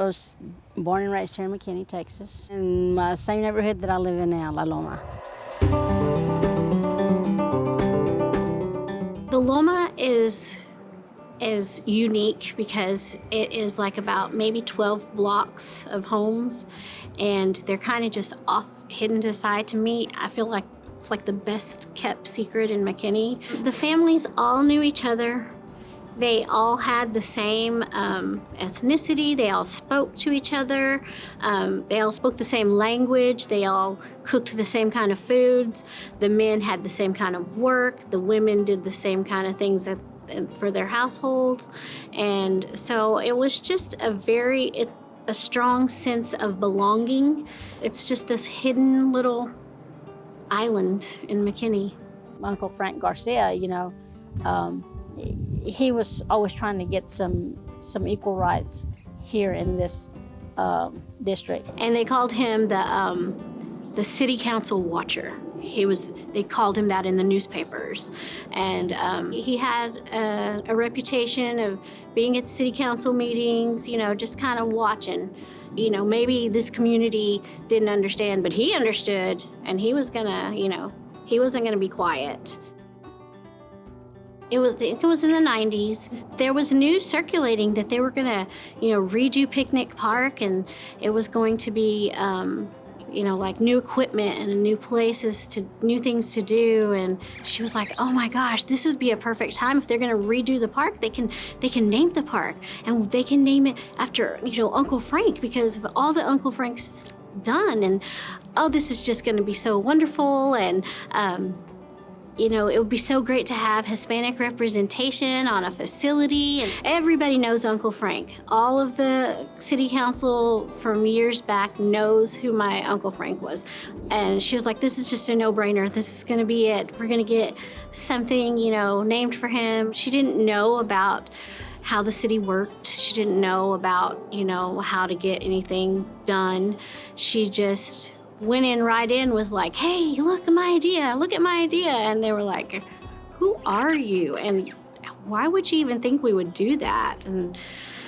was born and raised here in McKinney, Texas, in the same neighborhood that I live in now, Loma. The Loma is unique because it is like about maybe 12 blocks of homes, and they're kind of just off, hidden to the side. To me, I feel like it's like the best kept secret in McKinney. The families all knew each other. They all had the same ethnicity. They all spoke to each other. They all spoke the same language. They all cooked the same kind of foods. The men had the same kind of work. The women did the same kind of things for their households. And so it was just a strong sense of belonging. It's just this hidden little island in McKinney. Uncle Frank Garcia, he was always trying to get some equal rights here in this district. And they called him the city council watcher. They called him that in the newspapers. And he had a reputation of being at city council meetings, just kind of watching. Maybe this community didn't understand, but he understood, and he wasn't gonna be quiet. It was in the 90s. There was news circulating that they were gonna, redo Picnic Park, and it was going to be, like new equipment and new things to do. And she was like, "Oh my gosh, this would be a perfect time if they're gonna redo the park. They can name the park, and they can name it after, Uncle Frank, because of all that Uncle Frank's done. And this is just gonna be so wonderful." And it would be so great to have Hispanic representation on a facility. And everybody knows Uncle Frank. All of the city council from years back knows who my Uncle Frank was. And she was like, "This is just a no-brainer. This is gonna be it. We're gonna get something, named for him." She didn't know about how the city worked. She didn't know about, how to get anything done. She just went right in with like, "Hey, look at my idea." And they were like, "Who are you? And why would you even think we would do that?" And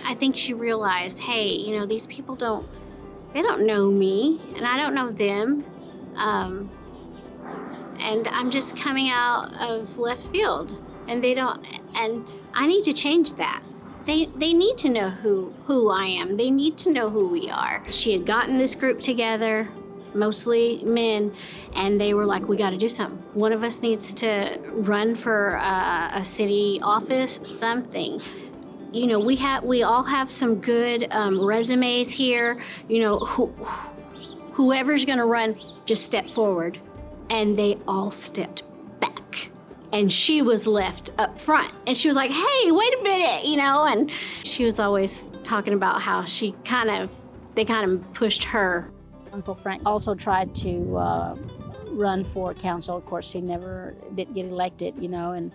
I think she realized, hey, these people don't know me, and I don't know them. And I'm just coming out of left field, and they don't, and I need to change that. They need to know who I am. They need to know who we are. She had gotten this group together, mostly men, and they were like, "We got to do something. One of us needs to run for a city office, something." We all have some good resumes here. Whoever's going to run, just step forward. And they all stepped back. And she was left up front. And she was like, "Hey, wait a minute," and she was always talking about how they kind of pushed her. Uncle Frank also tried to run for council. Of course, he never did get elected, and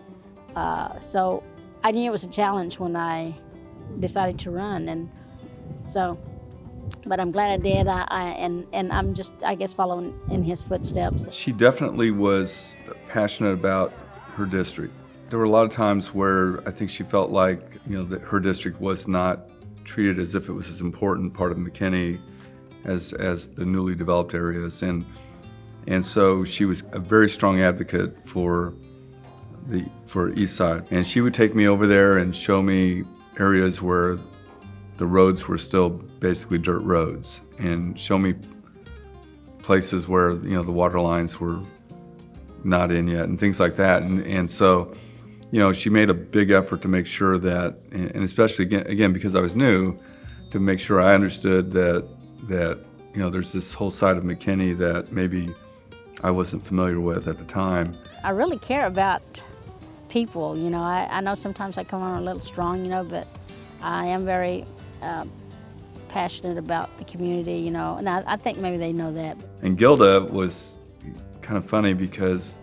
so I knew it was a challenge when I decided to run, and so. But I'm glad I did, and I'm just, I guess, following in his footsteps. She definitely was passionate about her district. There were a lot of times where I think she felt like, that her district was not treated as if it was as important part of McKinney as the newly developed areas, and so she was a very strong advocate for East Side. And she would take me over there and show me areas where the roads were still basically dirt roads, and show me places where the water lines were not in yet, and things like that. And so she made a big effort to make sure that, and especially again because I was new, to make sure I understood that there's this whole side of McKinney that maybe I wasn't familiar with at the time. I really care about people. I know sometimes I come on a little strong, but I am very passionate about the community, and I think maybe they know that. And Gilda was kind of funny because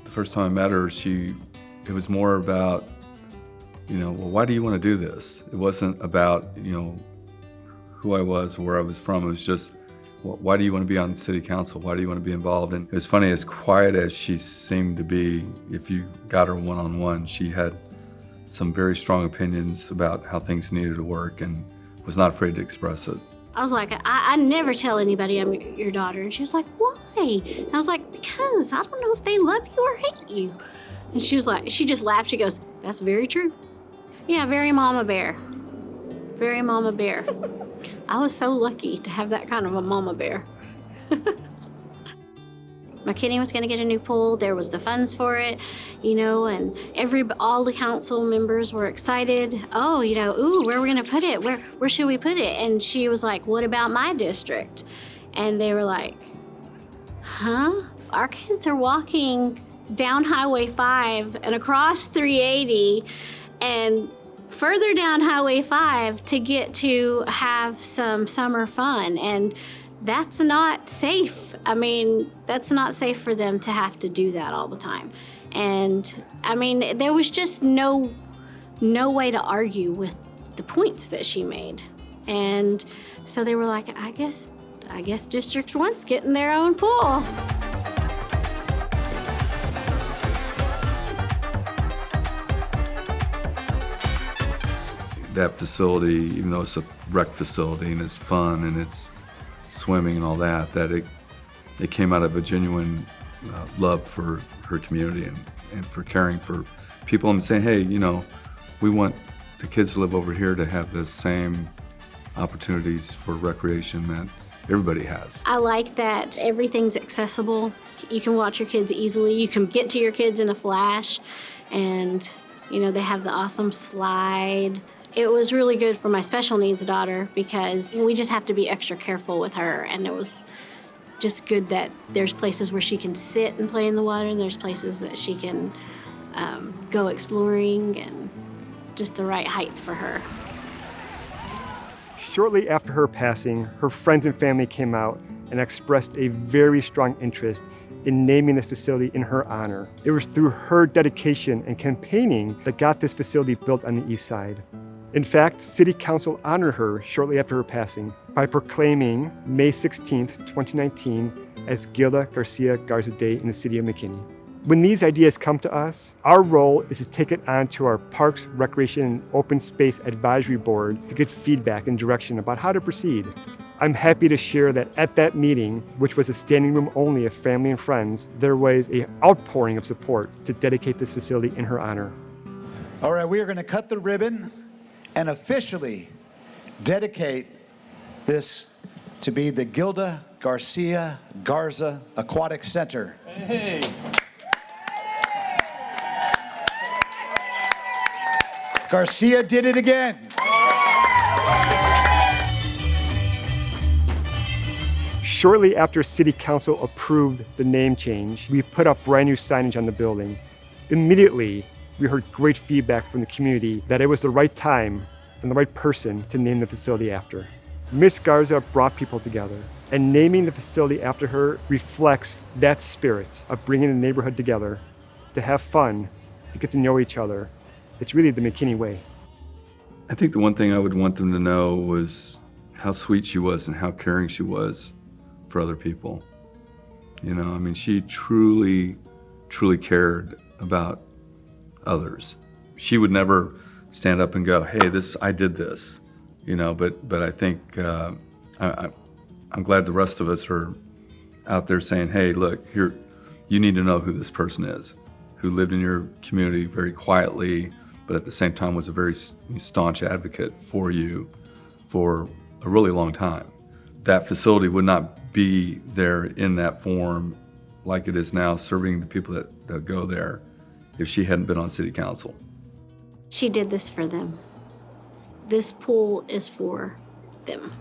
the first time I met her, it was more about, well, why do you want to do this? It wasn't about, who I was or where I was from. It was just, why do you want to be on city council? Why do you want to be involved? And it was funny, as quiet as she seemed to be, if you got her one-on-one, she had some very strong opinions about how things needed to work, and was not afraid to express it. I was like, I never tell anybody I'm your daughter. And she was like, why? And I was like, because I don't know if they love you or hate you. And she was like, she just laughed. She goes, that's very true. Yeah, very mama bear. Very mama bear. I was so lucky to have that kind of a mama bear. McKinney was gonna get a new pool. There was the funds for it, you know, and all the council members were excited. Oh, you know, ooh, where are we gonna put it? Where should we put it? And she was like, what about my district? And they were like, huh? Our kids are walking down Highway 5 and across 380 and further down Highway 5 to get to have some summer fun. And that's not safe. I mean, that's not safe for them to have to do that all the time. And I mean, there was just no way to argue with the points that she made. And so they were like, I guess District 1's getting their own pool. That facility, even though it's a rec facility and it's fun and it's swimming and all that, it came out of a genuine love for her community and for caring for people and saying, hey, you know, we want the kids to live over here to have the same opportunities for recreation that everybody has. I like that everything's accessible. You can watch your kids easily. You can get to your kids in a flash. And, you know, they have the awesome slide. It was really good for my special needs daughter because we just have to be extra careful with her. And it was just good that there's places where she can sit and play in the water, and there's places that she can go exploring, and just the right height for her. Shortly after her passing, her friends and family came out and expressed a very strong interest in naming this facility in her honor. It was through her dedication and campaigning that got this facility built on the east side. In fact, City Council honored her shortly after her passing by proclaiming May 16th, 2019 as Gilda Garcia Garza Day in the city of McKinney. When these ideas come to us, our role is to take it on to our Parks, Recreation, and Open Space Advisory Board to get feedback and direction about how to proceed. I'm happy to share that at that meeting, which was a standing room only of family and friends, there was an outpouring of support to dedicate this facility in her honor. All right, we are going to cut the ribbon and officially dedicate this to be the Gilda Garcia Garza Aquatic Center. Hey. Garcia did it again. Shortly after City Council approved the name change, we put up brand new signage on the building. Immediately, we heard great feedback from the community that it was the right time and the right person to name the facility after. Miss Garza brought people together, and naming the facility after her reflects that spirit of bringing the neighborhood together to have fun, to get to know each other. It's really the McKinney way. I think the one thing I would want them to know was how sweet she was and how caring she was for other people. You know, I mean, she truly, truly cared about others. She would never stand up and go, hey, I did this, you know, but I think I'm glad the rest of us are out there saying, hey, look, here, you need to know who this person is, who lived in your community very quietly, but at the same time was a very staunch advocate for you for a really long time. That facility would not be there in that form like it is now, serving the people that go there, if she hadn't been on City Council. She did this for them. This pool is for them.